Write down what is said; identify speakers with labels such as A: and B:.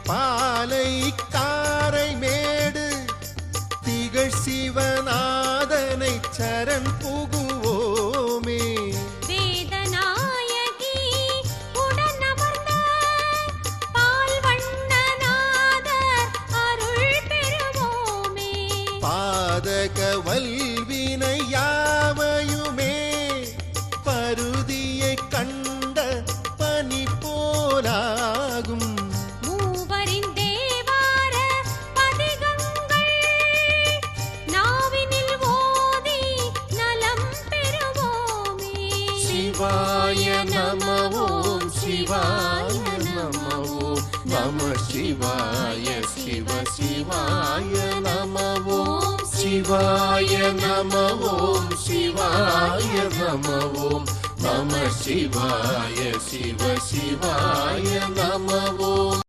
A: பாலை காரை மேடு திகழ் சிவநாதனை சரண் புகுவோமே.
B: வேதநாயகி உடன் அமர்ந்த பால்வண்ணநாதர் அருள் பெறுவோமே.
A: பாதக வல்வினை யாவையுமே பருதியை கண்ட பனி போலாகும்.
B: மூவரின் தேவார பதிகங்கள் நாவினில் ஓதி நலம் பெறுவோமே.
A: சிவாய நம ஓம் சிவாய நம ஓம் நம சிவாய சிவ சிவாய நம ஓம் சிவாய நம ஓம் சிவாய நம ஓம் நம சிவாய சிவ சிவாய நம ஓம்.